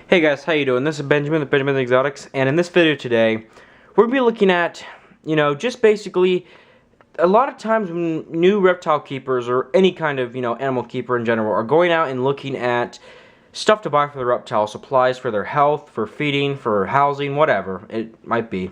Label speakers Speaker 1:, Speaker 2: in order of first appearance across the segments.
Speaker 1: Hey guys, how you doing? This is Benjamin with Benjamin Exotics, and in this video today, we're going to be looking at, just basically, a lot of times when new reptile keepers, or any kind of, animal keeper in general, are going out and looking at stuff to buy for the reptile, supplies for their health, for feeding, for housing, whatever it might be.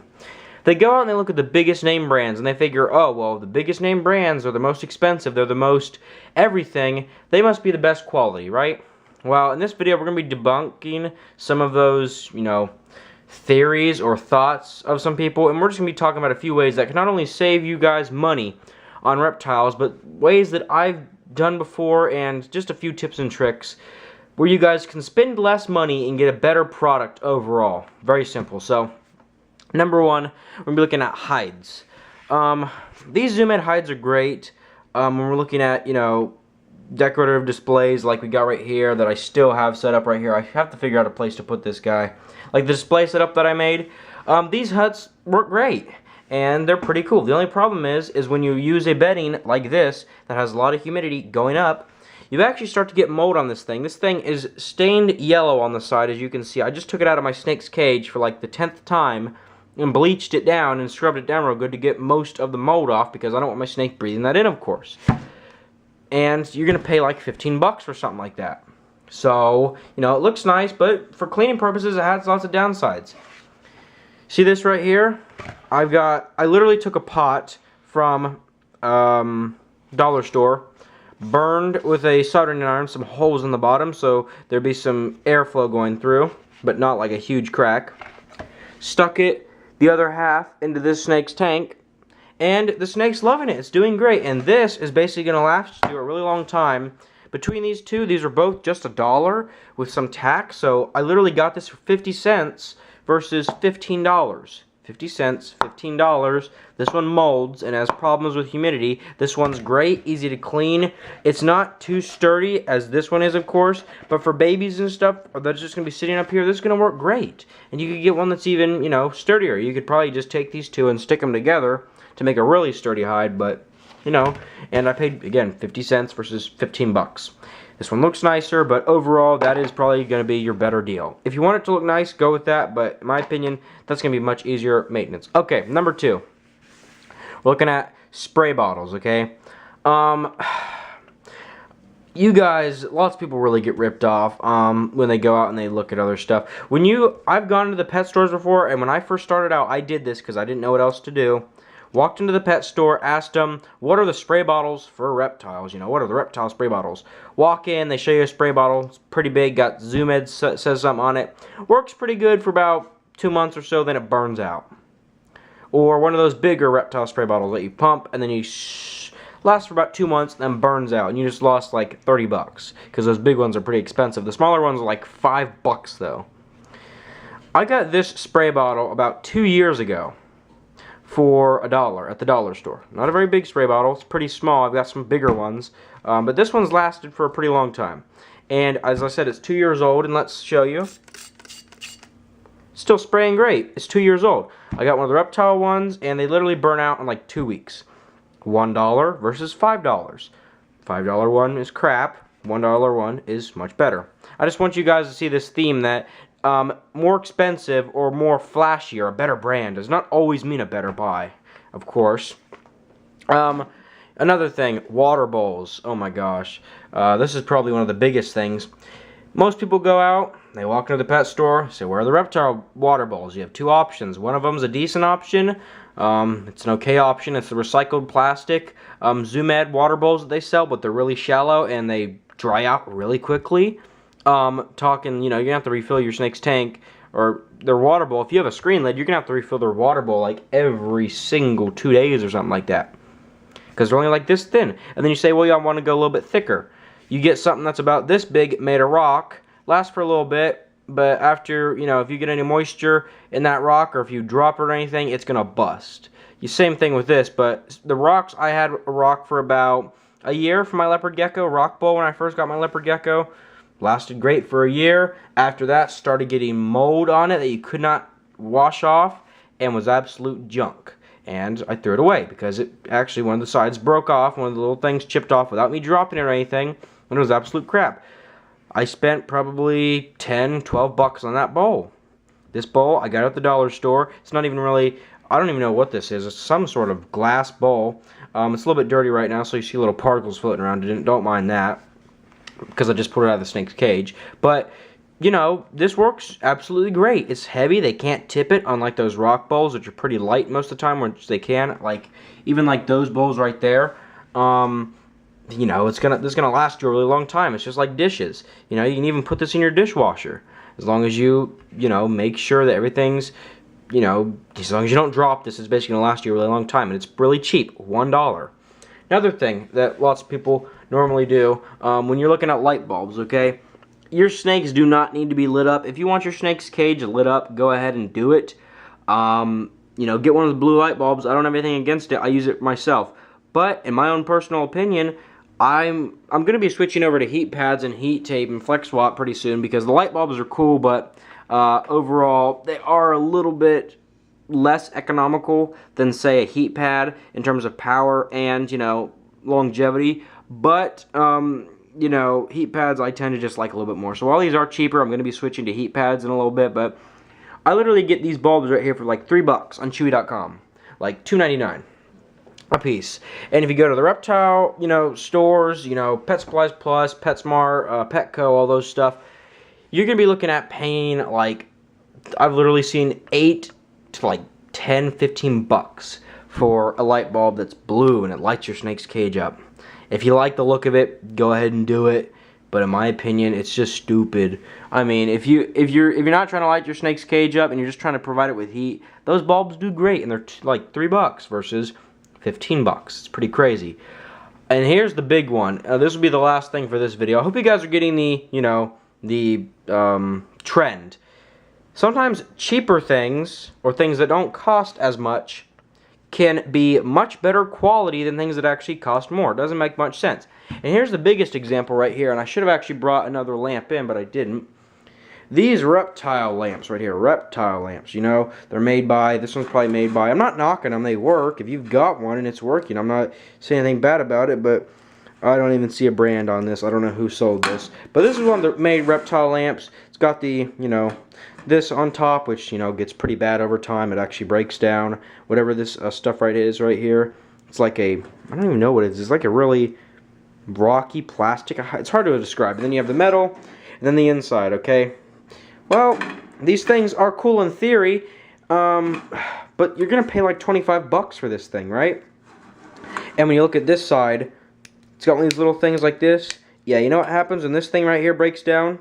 Speaker 1: They go out and they look at the biggest name brands, and they figure, oh, well, the biggest name brands are the most expensive, they're the most everything, they must be the best quality, right? Well, in this video, we're going to be debunking some of those, theories or thoughts of some people, and we're just going to be talking about a few ways that can not only save you guys money on reptiles, but ways that I've done before, and just a few tips and tricks where you guys can spend less money and get a better product overall. Very simple. So, number one, we're going to be looking at hides. These zoom-in hides are great when we're looking at, decorative displays like we got right here that I still have set up right here. I have to figure out a place to put this guy. Like the display setup that I made, these huts work great and they're pretty cool. The only problem is when you use a bedding like this that has a lot of humidity going up, you actually start to get mold on this thing. This thing is stained yellow on the side, as you can see. I just took it out of my snake's cage for like the 10th time and bleached it down and scrubbed it down real good to get most of the mold off, because I don't want my snake breathing that in, of course. And you're going to pay like 15 bucks for something like that. So, it looks nice, but for cleaning purposes, it has lots of downsides. See this right here? I literally took a pot from dollar store, burned with a soldering iron some holes in the bottom so there'd be some airflow going through, but not like a huge crack. Stuck it, the other half, into this snake's tank. And the snake's loving it. It's doing great. And this is basically going to last you a really long time. Between these two, these are both just $1 with some tax. So I literally got this for 50 cents versus $15. 50 cents, $15. This one molds and has problems with humidity. This one's great, easy to clean. It's not too sturdy as this one is, of course. But for babies and stuff that's just going to be sitting up here, this is going to work great. And you could get one that's even, sturdier. You could probably just take these two and stick them together to make a really sturdy hide, but and I paid again 50 cents versus 15 bucks. This one looks nicer, but overall that is probably going to be your better deal. If you want it to look nice, go with that, but in my opinion, that's going to be much easier maintenance. Okay, number two, we're looking at spray bottles. Okay, you guys, lots of people really get ripped off when they go out and they look at other stuff. I've gone to the pet stores before, and when I first started out, I did this because I didn't know what else to do. Walked into the pet store, asked them, what are the spray bottles for reptiles? What are the reptile spray bottles? Walk in, they show you a spray bottle. It's pretty big, got Zoom Ed says something on it. Works pretty good for about 2 months or so, then it burns out. Or one of those bigger reptile spray bottles that you pump, and then you lasts for about 2 months, and then burns out. And you just lost like 30 bucks, because those big ones are pretty expensive. The smaller ones are like 5 bucks though. I got this spray bottle about 2 years ago for $1 at the dollar store. Not a very big spray bottle. It's pretty small. I've got some bigger ones. But this one's lasted for a pretty long time. And as I said, it's 2 years old. And let's show you. Still spraying great. It's 2 years old. I got one of the reptile ones, and they literally burn out in like 2 weeks. $1 versus $5. $5 one is crap. $1 one is much better. I just want you guys to see this theme that more expensive or more flashy or a better brand does not always mean a better buy, of course. Another thing, water bowls. Oh my gosh. This is probably one of the biggest things. Most people go out, they walk into the pet store, say, where are the reptile water bowls? You have two options. One of them is a decent option. It's an okay option. It's the recycled plastic Zoom Ed water bowls that they sell, but they're really shallow and they dry out really quickly. You're going to have to refill your snake's tank or their water bowl. If you have a screen lid, you're going to have to refill their water bowl like every single 2 days or something like that. Because they're only like this thin. And then you say, well, yeah, I want to go a little bit thicker. You get something that's about this big, made of rock, lasts for a little bit, but after, if you get any moisture in that rock or if you drop it or anything, it's going to bust. Same thing with this, but the rocks, I had a rock for about a year for my leopard gecko, rock bowl when I first got my leopard gecko. Lasted great for a year. After that, started getting mold on it that you could not wash off and was absolute junk. And I threw it away because it actually, one of the sides broke off, one of the little things chipped off without me dropping it or anything, and it was absolute crap. I spent probably 10, 12 bucks on that bowl. This bowl, I got it at the dollar store. It's not even really, I don't even know what this is. It's some sort of glass bowl. It's a little bit dirty right now, so you see little particles floating around it. Don't mind that, because I just pulled it out of the snake's cage. But, you know, this works absolutely great. It's heavy. They can't tip it, unlike those rock bowls, which are pretty light most of the time, which they can. Like, even like those bowls right there. You know, this is gonna last you a really long time. It's just like dishes. You know, you can even put this in your dishwasher, as long as you know, make sure that everything's, you know, as long as you don't drop this, it's basically gonna last you a really long time, and it's really cheap, $1. Another thing that lots of people normally do when you're looking at light bulbs, okay, your snakes do not need to be lit up. If you want your snake's cage lit up, go ahead and do it. You know, get one of the blue light bulbs. I don't have anything against it. I use it myself. But in my own personal opinion, I'm going to be switching over to heat pads and heat tape and flex swap pretty soon, because the light bulbs are cool, but overall they are a little bit less economical than, say, a heat pad in terms of power and, you know, longevity. But you know, heat pads I tend to just like a little bit more. So while these are cheaper, I'm going to be switching to heat pads in a little bit. But I literally get these bulbs right here for like $3 on Chewy.com, like $2.99 a piece. And if you go to the reptile, you know, stores, you know, Pet Supplies Plus, PetSmart, Petco, all those stuff, you're gonna be looking at paying, like, I've literally seen 8 to like 10, 15 bucks for a light bulb that's blue and it lights your snake's cage up. If you like the look of it, go ahead and do it. But in my opinion, it's just stupid. I mean, if you're not trying to light your snake's cage up and you're just trying to provide it with heat, those bulbs do great, and they're like $3 versus 15 bucks. It's pretty crazy. And here's the big one. This will be the last thing for this video. I hope you guys are getting the, you know, the trend. Sometimes cheaper things, or things that don't cost as much, can be much better quality than things that actually cost more. It doesn't make much sense. And here's the biggest example right here, and I should have actually brought another lamp in, but I didn't. These reptile lamps right here, reptile lamps, you know, they're made by, this one's probably made by, I'm not knocking them, they work. If you've got one and it's working, I'm not saying anything bad about it, but I don't even see a brand on this. I don't know who sold this. But this is one that made reptile lamps. It's got the, you know, this on top, which, you know, gets pretty bad over time. It actually breaks down. Whatever this stuff right is right here, it's like a, I don't even know what it is. It's like a really rocky plastic. It's hard to describe. And then you have the metal, and then the inside, okay? Well, these things are cool in theory, but you're going to pay like 25 bucks for this thing, right? And when you look at this side, it's got one of these little things like this. Yeah, you know what happens when this thing right here breaks down?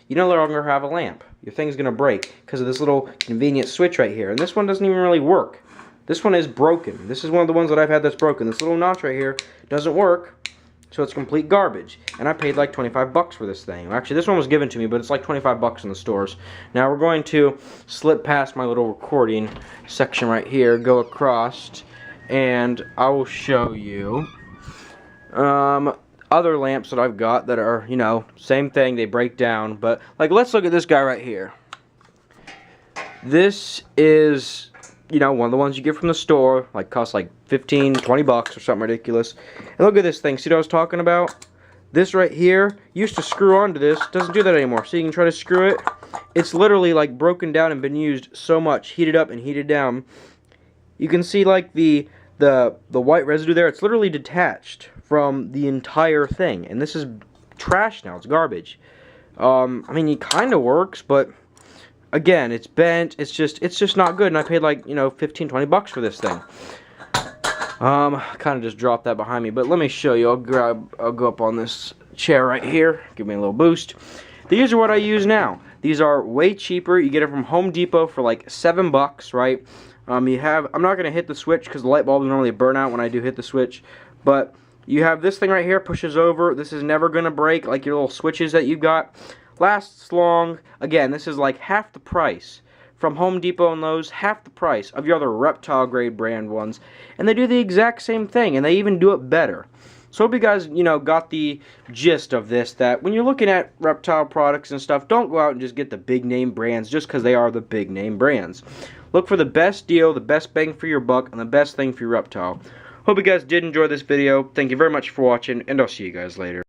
Speaker 1: You no longer have a lamp. Your thing's going to break because of this little convenient switch right here. And this one doesn't even really work. This one is broken. This is one of the ones that I've had that's broken. This little notch right here doesn't work, so it's complete garbage. And I paid like 25 bucks for this thing. Actually, this one was given to me, but it's like 25 bucks in the stores. Now we're going to slip past my little recording section right here, go across, and I will show you other lamps that I've got that are, you know, same thing, they break down. But like, let's look at this guy right here. This is, you know, one of the ones you get from the store, like costs like 15, 20 bucks or something ridiculous. And look at this thing. See what I was talking about? This right here used to screw onto this, doesn't do that anymore. So you can try to screw it. It's literally like broken down and been used so much, heated up and heated down. You can see like the white residue there. It's literally detached from the entire thing, and this is trash now. It's garbage. I mean, it kind of works, but again, it's bent. It's just not good. And I paid like, you know, 15, 20 bucks for this thing. Kind of just dropped that behind me, but let me show you. I'll go up on this chair right here. Give me a little boost. These are what I use now. These are way cheaper. You get it from Home Depot for like 7 bucks, right? You have, I'm not going to hit the switch because the light bulbs normally burn out when I do hit the switch, but you have this thing right here, pushes over. This is never going to break, like your little switches that you've got. Lasts long. Again, this is like half the price from Home Depot and Lowe's, half the price of your other reptile grade brand ones. And they do the exact same thing, and they even do it better. So hope you guys, you know, got the gist of this, that when you're looking at reptile products and stuff, don't go out and just get the big name brands just because they are the big name brands. Look for the best deal, the best bang for your buck, and the best thing for your reptile. Hope you guys did enjoy this video. Thank you very much for watching, and I'll see you guys later.